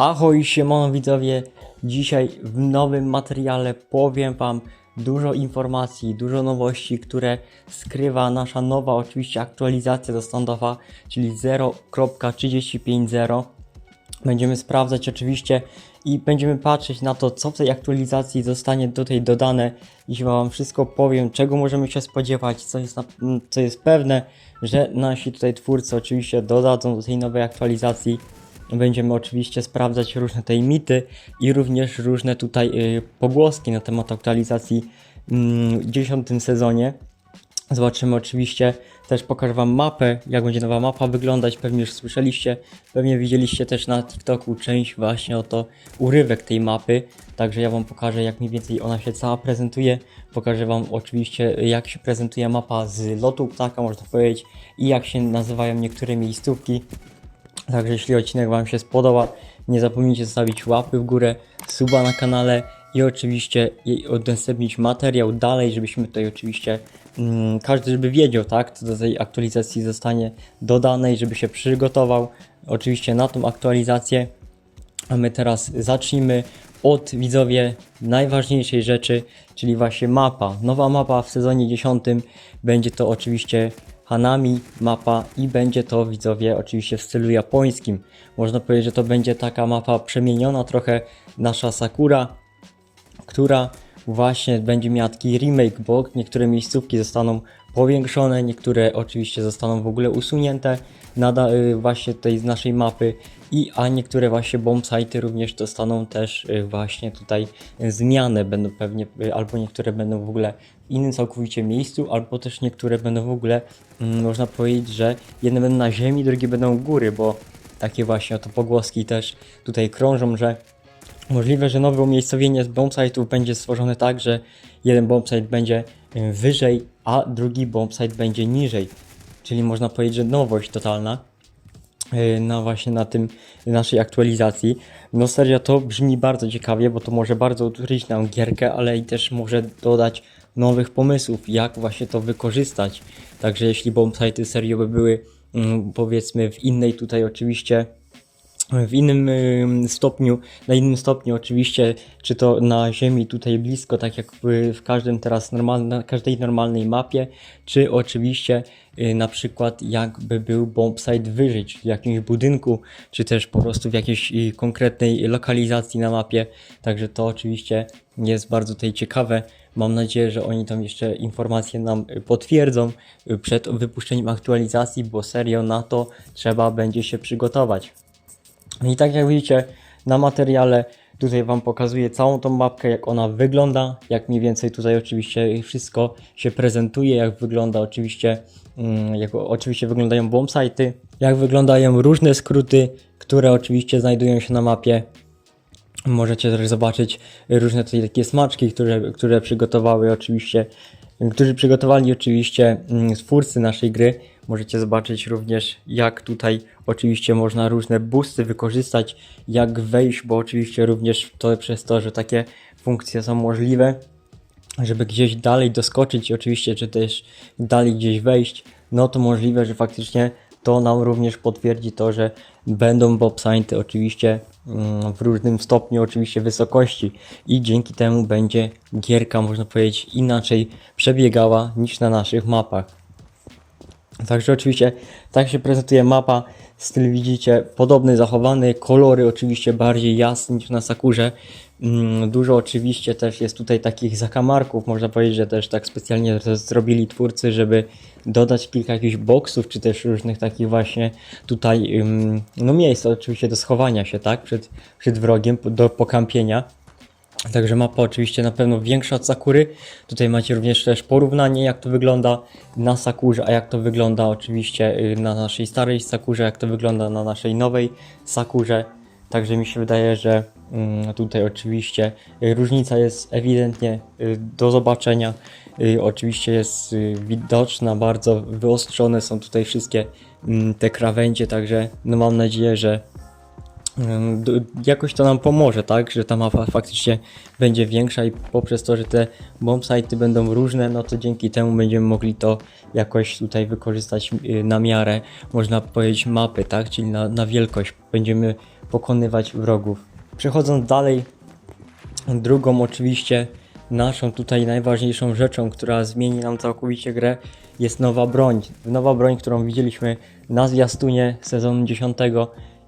Ahoj, siemano widzowie, dzisiaj w nowym materiale powiem wam dużo informacji, dużo nowości, które skrywa nasza nowa oczywiście aktualizacja do standardowa, czyli 0.350. Będziemy sprawdzać oczywiście i będziemy patrzeć na to, co w tej aktualizacji zostanie tutaj dodane. Jeśli wam wszystko powiem, czego możemy się spodziewać, co jest pewne, że nasi tutaj twórcy oczywiście dodadzą do tej nowej aktualizacji. Będziemy oczywiście sprawdzać różne tej mity i również różne tutaj pogłoski na temat aktualizacji w 10 sezonie. Zobaczymy oczywiście, też pokażę wam mapę, jak będzie nowa mapa wyglądać, pewnie już słyszeliście, pewnie widzieliście też na TikToku część właśnie oto urywek tej mapy, także ja wam pokażę, jak mniej więcej ona się cała prezentuje, pokażę wam oczywiście, jak się prezentuje mapa z lotu ptaka, można powiedzieć, i jak się nazywają niektóre miejscówki. Także jeśli odcinek wam się spodoba, nie zapomnijcie zostawić łapy w górę, suba na kanale i oczywiście udostępnić materiał dalej, żebyśmy tutaj oczywiście każdy żeby wiedział, tak, co do tej aktualizacji zostanie dodane i żeby się przygotował oczywiście na tą aktualizację. A my teraz zacznijmy od, widzowie, najważniejszej rzeczy, czyli właśnie mapa. Nowa mapa w sezonie 10 będzie to oczywiście Hanami mapa i będzie to, widzowie, oczywiście w stylu japońskim. Można powiedzieć, że to będzie taka mapa przemieniona trochę, nasza Sakura, która właśnie będzie miała taki remake, bo niektóre miejscówki zostaną powiększone, niektóre oczywiście zostaną w ogóle usunięte właśnie tutaj z naszej mapy, a niektóre właśnie bombsite'y również dostaną też właśnie tutaj zmianę, będą pewnie, albo niektóre będą w ogóle w innym całkowicie miejscu, albo też niektóre będą w ogóle, można powiedzieć, że jedne będą na ziemi, drugie będą u góry, bo takie właśnie oto pogłoski też tutaj krążą, że możliwe, że nowe umiejscowienie z bombsite'ów będzie stworzone tak, że jeden bombsite będzie wyżej, a drugi bombsite będzie niżej. Czyli można powiedzieć, że nowość totalna właśnie na tym naszej aktualizacji. No serio, to brzmi bardzo ciekawie, bo to może bardzo utrudnić nam gierkę, ale i też może dodać nowych pomysłów, jak właśnie to wykorzystać. Także jeśli bombsite'y serio by były powiedzmy w innej tutaj oczywiście w innym stopniu, na innym stopniu oczywiście, czy to na ziemi tutaj blisko, tak jak w każdym teraz na każdej normalnej mapie, czy oczywiście na przykład jakby był bombsite wyżej, czy w jakimś budynku, czy też po prostu w jakiejś konkretnej lokalizacji na mapie, także to oczywiście jest bardzo tutaj ciekawe. Mam nadzieję, że oni tam jeszcze informacje nam potwierdzą przed wypuszczeniem aktualizacji, bo serio na to trzeba będzie się przygotować. I tak jak widzicie na materiale, tutaj wam pokazuję całą tą mapkę, jak ona wygląda, jak mniej więcej tutaj oczywiście wszystko się prezentuje, jak wygląda oczywiście, jak oczywiście wyglądają bombsite'y, jak wyglądają różne skróty, które oczywiście znajdują się na mapie. Możecie też zobaczyć różne tutaj takie smaczki, które przygotowali oczywiście twórcy naszej gry. Możecie zobaczyć również, jak tutaj oczywiście można różne boosty wykorzystać, jak wejść, bo oczywiście również to przez to, że takie funkcje są możliwe, żeby gdzieś dalej doskoczyć, oczywiście, czy też dalej gdzieś wejść, no to możliwe, że faktycznie to nam również potwierdzi to, że będą bombsite'y oczywiście w różnym stopniu oczywiście wysokości i dzięki temu będzie gierka, można powiedzieć, inaczej przebiegała niż na naszych mapach. Także oczywiście tak się prezentuje mapa, styl widzicie podobny, zachowany, kolory oczywiście bardziej jasne niż na Sakurze. Dużo oczywiście też jest tutaj takich zakamarków, można powiedzieć, że też tak specjalnie to zrobili twórcy, żeby dodać kilka jakichś boksów, czy też różnych takich właśnie tutaj no miejsc oczywiście do schowania się, tak, przed wrogiem, do pokampienia. Także mapa oczywiście na pewno większa od Sakury. Tutaj macie również też porównanie, jak to wygląda na Sakurze, a jak to wygląda oczywiście na naszej starej Sakurze, jak to wygląda na naszej nowej Sakurze. Także mi się wydaje, że tutaj oczywiście różnica jest ewidentnie do zobaczenia. Oczywiście jest widoczna, bardzo wyostrzone są tutaj wszystkie te krawędzie, także no mam nadzieję, że jakoś to nam pomoże, tak, że ta mapa faktycznie będzie większa i poprzez to, że te bombsite'y będą różne, no to dzięki temu będziemy mogli to jakoś tutaj wykorzystać na miarę, można powiedzieć, mapy, tak, czyli na wielkość będziemy pokonywać wrogów. Przechodząc dalej, drugą oczywiście naszą tutaj najważniejszą rzeczą, która zmieni nam całkowicie grę, jest nowa broń. Nowa broń, którą widzieliśmy na zwiastunie sezonu 10.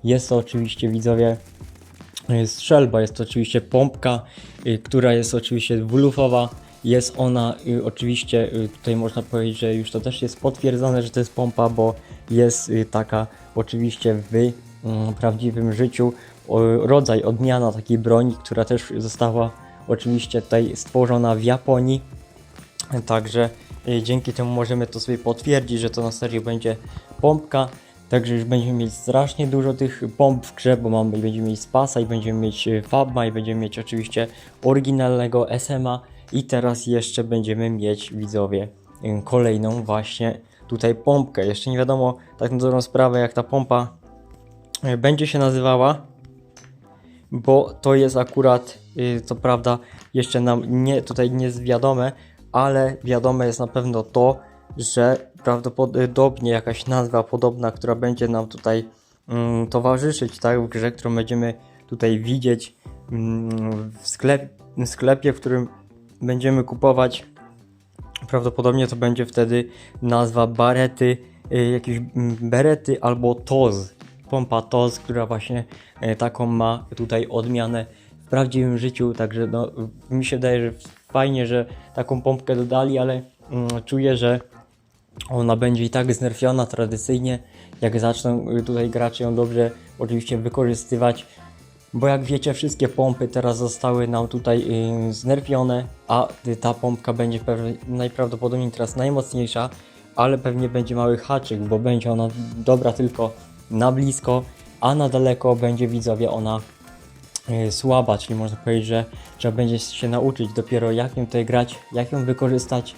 Jest to oczywiście, widzowie, strzelba, jest to oczywiście pompka, która jest oczywiście dwulufowa. Jest ona oczywiście, tutaj można powiedzieć, że już to też jest potwierdzone, że to jest pompa, bo jest taka oczywiście w prawdziwym życiu rodzaj, odmiana takiej broni, która też została oczywiście tutaj stworzona w Japonii. Także dzięki temu możemy to sobie potwierdzić, że to na serio będzie pompka. Także już będziemy mieć strasznie dużo tych pomp w grze, bo będziemy mieć Spasa i będziemy mieć Fabma i będziemy mieć oczywiście oryginalnego SMA i teraz jeszcze będziemy mieć, widzowie, kolejną właśnie tutaj pompkę. Jeszcze nie wiadomo tak na dobrą sprawę, jak ta pompa będzie się nazywała, bo to jest akurat, co prawda, jeszcze nam tutaj nie jest wiadome, ale wiadome jest na pewno to, że prawdopodobnie jakaś nazwa podobna, która będzie nam tutaj towarzyszyć, tak, w grze, którą będziemy tutaj widzieć w sklepie, w którym będziemy kupować. Prawdopodobnie to będzie wtedy nazwa Barety, jakieś Berety albo Toz. Pompa Toz, która właśnie taką ma tutaj odmianę w prawdziwym życiu, także no, mi się wydaje, że fajnie, że taką pompkę dodali, ale czuję, że ona będzie i tak znerfiona tradycyjnie, jak zaczną tutaj gracze ją dobrze oczywiście wykorzystywać, bo jak wiecie, wszystkie pompy teraz zostały nam tutaj znerfione, a ta pompka będzie najprawdopodobniej teraz najmocniejsza, ale pewnie będzie mały haczyk, bo będzie ona dobra tylko na blisko, a na daleko będzie, widzowie, ona słaba, czyli można powiedzieć, że trzeba będzie się nauczyć dopiero, jak ją tutaj grać, jak ją wykorzystać.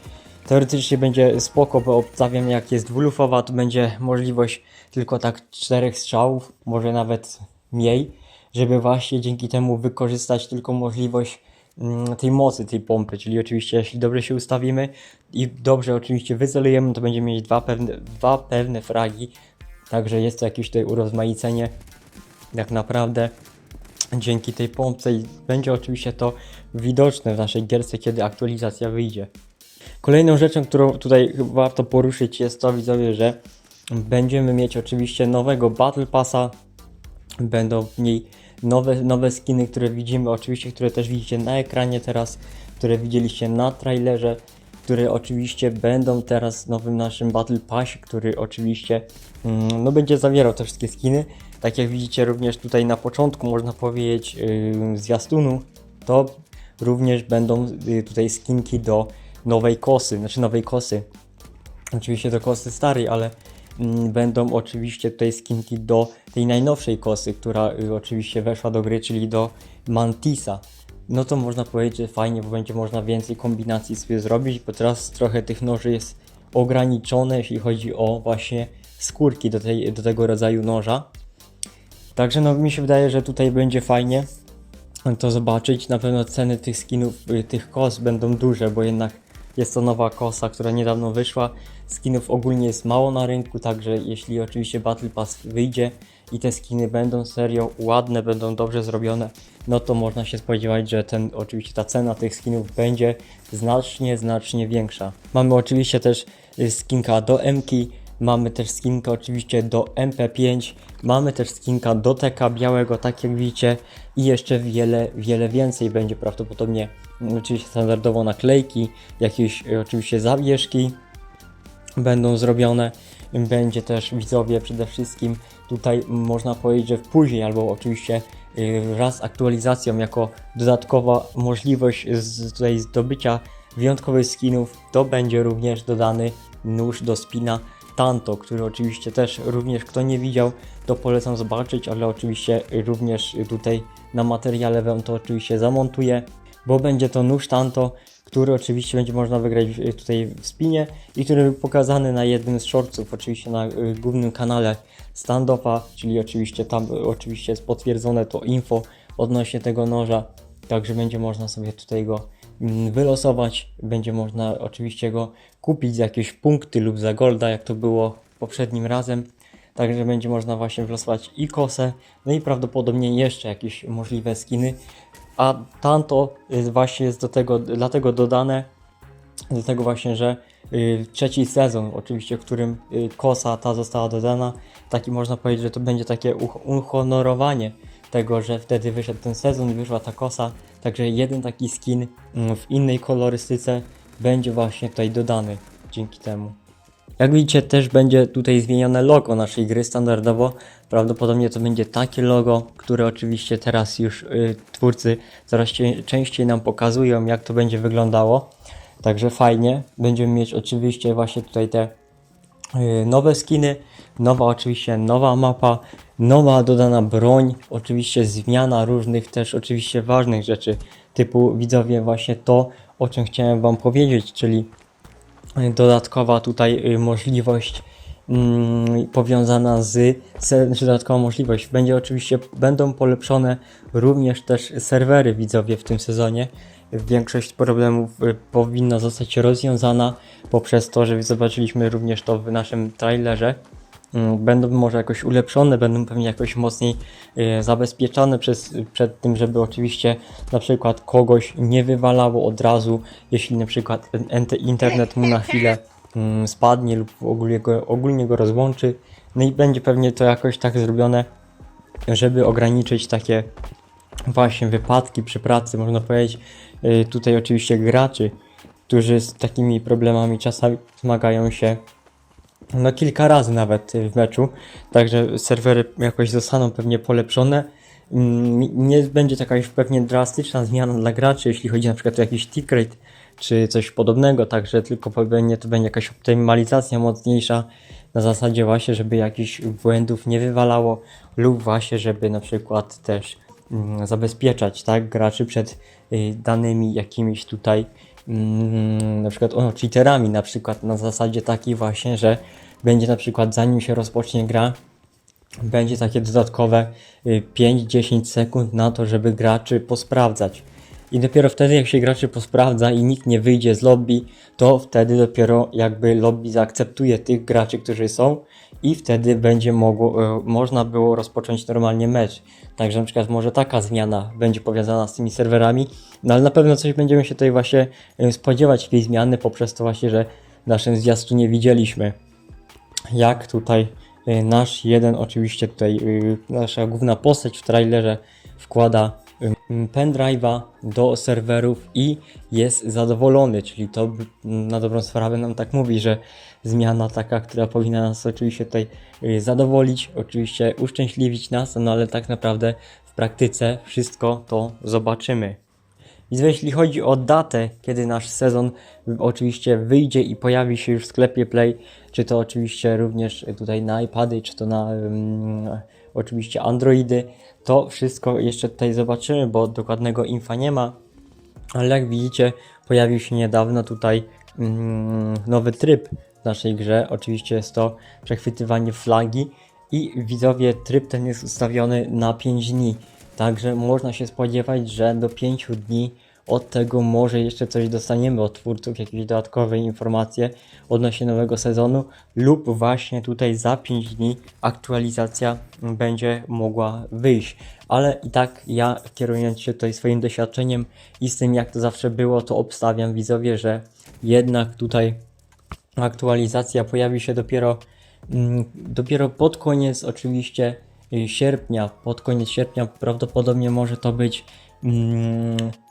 Teoretycznie będzie spoko, bo obstawiam, jak jest dwulufowa, to będzie możliwość tylko tak 4 strzałów, może nawet mniej, żeby właśnie dzięki temu wykorzystać tylko możliwość tej mocy, tej pompy, czyli oczywiście jeśli dobrze się ustawimy i dobrze oczywiście wycelujemy, to będziemy mieć dwa pewne fragi, także jest to jakieś tutaj urozmaicenie tak naprawdę dzięki tej pompce i będzie oczywiście to widoczne w naszej gierce, kiedy aktualizacja wyjdzie. Kolejną rzeczą, którą tutaj warto poruszyć, jest to, widzowie, że będziemy mieć oczywiście nowego Battle Passa. Będą w niej nowe skiny, które widzimy, oczywiście, które też widzicie na ekranie teraz, które widzieliście na trailerze, które oczywiście będą teraz w nowym naszym Battle Passie, który oczywiście no, będzie zawierał te wszystkie skiny. Tak jak widzicie również tutaj na początku, można powiedzieć, zwiastunu, to również będą tutaj skinki do nowej kosy, oczywiście do kosy starej, ale będą oczywiście tutaj skinki do tej najnowszej kosy, która oczywiście weszła do gry, czyli do Mantisa. No to można powiedzieć, że fajnie, bo będzie można więcej kombinacji sobie zrobić, bo teraz trochę tych noży jest ograniczone, jeśli chodzi o właśnie skórki do tego rodzaju noża. Także no mi się wydaje, że tutaj będzie fajnie to zobaczyć. Na pewno ceny tych skinów, tych kos będą duże, bo jednak jest to nowa kosa, która niedawno wyszła. Skinów ogólnie jest mało na rynku, także jeśli oczywiście Battle Pass wyjdzie i te skiny będą serio ładne, będą dobrze zrobione, no to można się spodziewać, że oczywiście ta cena tych skinów będzie znacznie większa. Mamy oczywiście też skinka do M-ki, mamy też skinka oczywiście do MP5, mamy też skinka do TK białego, tak jak widzicie, i jeszcze wiele więcej będzie prawdopodobnie. Oczywiście standardowo naklejki, jakieś oczywiście zawieszki będą zrobione. Będzie też, widzowie, przede wszystkim tutaj można powiedzieć, że później albo oczywiście wraz z aktualizacją jako dodatkowa możliwość tutaj zdobycia wyjątkowych skinów, to będzie również dodany nóż do spina Tanto, który oczywiście też kto nie widział, to polecam zobaczyć, ale oczywiście również tutaj na materiale wam to oczywiście zamontuję, bo będzie to nóż Tanto, który oczywiście będzie można wygrać tutaj w spinie i który był pokazany na jednym z shortsów, oczywiście na głównym kanale Standoffa, czyli oczywiście tam oczywiście jest potwierdzone to info odnośnie tego noża, także będzie można sobie tutaj go wylosować, będzie można oczywiście go kupić za jakieś punkty lub za golda, jak to było poprzednim razem. Także będzie można właśnie wylosować i kosę, no i prawdopodobnie jeszcze jakieś możliwe skiny. A tanto właśnie jest do tego, dlatego dodane, do tego właśnie, że trzeci sezon, oczywiście, w którym kosa ta została dodana, taki można powiedzieć, że to będzie takie uhonorowanie tego, że wtedy wyszedł ten sezon i wyszła ta kosa, także jeden taki skin w innej kolorystyce będzie właśnie tutaj dodany dzięki temu. Jak widzicie, też będzie tutaj zmienione logo naszej gry standardowo. Prawdopodobnie to będzie takie logo, które oczywiście teraz już twórcy coraz częściej nam pokazują, jak to będzie wyglądało. Także fajnie. Będziemy mieć oczywiście właśnie tutaj te nowe skiny, nowa mapa, nowa dodana broń, oczywiście zmiana różnych też oczywiście ważnych rzeczy, typu widzowie właśnie to, o czym chciałem wam powiedzieć, czyli dodatkowa tutaj możliwość powiązana dodatkowa możliwość. Będą polepszone również też serwery widzowie w tym sezonie. Większość problemów powinna zostać rozwiązana poprzez to, że zobaczyliśmy również to w naszym trailerze. Będą może jakoś ulepszone, będą pewnie jakoś mocniej zabezpieczone przed tym, żeby oczywiście na przykład kogoś nie wywalało od razu, jeśli na przykład internet mu na chwilę spadnie lub ogólnie go rozłączy. No i będzie pewnie to jakoś tak zrobione, żeby ograniczyć takie właśnie wypadki przy pracy, można powiedzieć. Tutaj oczywiście graczy, którzy z takimi problemami czasami zmagają się no kilka razy nawet w meczu, także serwery jakoś zostaną pewnie polepszone. Nie będzie taka już pewnie drastyczna zmiana dla graczy, jeśli chodzi na przykład o jakiś tick rate czy coś podobnego, także tylko pewnie to będzie jakaś optymalizacja mocniejsza na zasadzie właśnie, żeby jakichś błędów nie wywalało lub właśnie, żeby na przykład też zabezpieczać tak graczy przed danymi jakimiś tutaj na przykład cheaterami, na przykład na zasadzie takiej właśnie, że będzie na przykład zanim się rozpocznie gra, będzie takie dodatkowe 5-10 sekund na to, żeby graczy posprawdzać. I dopiero wtedy, jak się graczy posprawdza i nikt nie wyjdzie z lobby, to wtedy dopiero jakby lobby zaakceptuje tych graczy, którzy są i wtedy będzie można było rozpocząć normalnie mecz. Także na przykład może taka zmiana będzie powiązana z tymi serwerami, no ale na pewno coś będziemy się tutaj właśnie spodziewać tej zmiany poprzez to właśnie, że w naszym zwiastunie widzieliśmy, jak tutaj nasz jeden, oczywiście tutaj nasza główna postać w trailerze wkłada pendrive'a do serwerów i jest zadowolony, czyli to na dobrą sprawę nam tak mówi, że zmiana taka, która powinna nas oczywiście tutaj zadowolić, oczywiście uszczęśliwić nas, no ale tak naprawdę w praktyce wszystko to zobaczymy. Więc jeśli chodzi o datę, kiedy nasz sezon oczywiście wyjdzie i pojawi się już w sklepie Play, czy to oczywiście również tutaj na iPady, czy to na oczywiście Androidy, to wszystko jeszcze tutaj zobaczymy, bo dokładnego infa nie ma, ale jak widzicie pojawił się niedawno tutaj nowy tryb w naszej grze, oczywiście jest to przechwytywanie flagi i widzowie tryb ten jest ustawiony na 5 dni. Także można się spodziewać, że do 5 dni od tego może jeszcze coś dostaniemy od twórców, jakieś dodatkowe informacje odnośnie nowego sezonu lub właśnie tutaj za 5 dni aktualizacja będzie mogła wyjść. Ale i tak ja, kierując się tutaj swoim doświadczeniem i z tym jak to zawsze było, to obstawiam widzowie, że jednak tutaj aktualizacja pojawi się dopiero pod koniec oczywiście sierpnia, pod koniec sierpnia prawdopodobnie może to być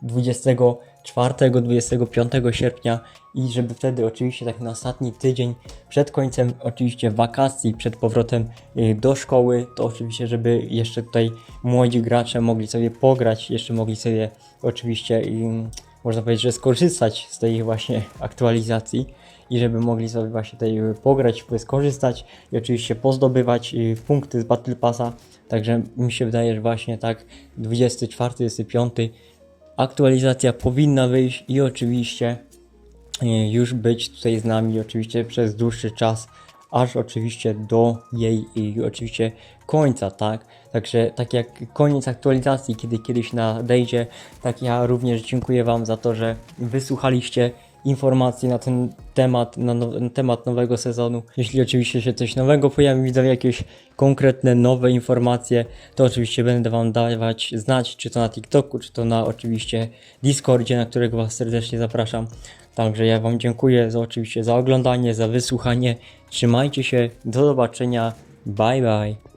24-25 sierpnia i żeby wtedy oczywiście tak na ostatni tydzień przed końcem oczywiście wakacji, przed powrotem do szkoły, to oczywiście żeby jeszcze tutaj młodzi gracze mogli sobie pograć, jeszcze mogli sobie oczywiście można powiedzieć, że skorzystać z tej właśnie aktualizacji i żeby mogli sobie właśnie tutaj pograć, skorzystać i oczywiście pozdobywać punkty z Battle Passa. Także mi się wydaje, że właśnie tak 24-25 aktualizacja powinna wyjść i oczywiście już być tutaj z nami oczywiście przez dłuższy czas, aż oczywiście do jej i oczywiście końca, tak? Także tak jak koniec aktualizacji, kiedy kiedyś nadejdzie, tak ja również dziękuję Wam za to, że wysłuchaliście informacji na ten temat, na temat nowego sezonu. Jeśli oczywiście się coś nowego pojawi, widzę jakieś konkretne nowe informacje, to oczywiście będę Wam dawać znać, czy to na TikToku, czy to na oczywiście Discordzie, na którego Was serdecznie zapraszam. Także ja Wam dziękuję oczywiście za oglądanie, za wysłuchanie. Trzymajcie się, do zobaczenia, bye bye.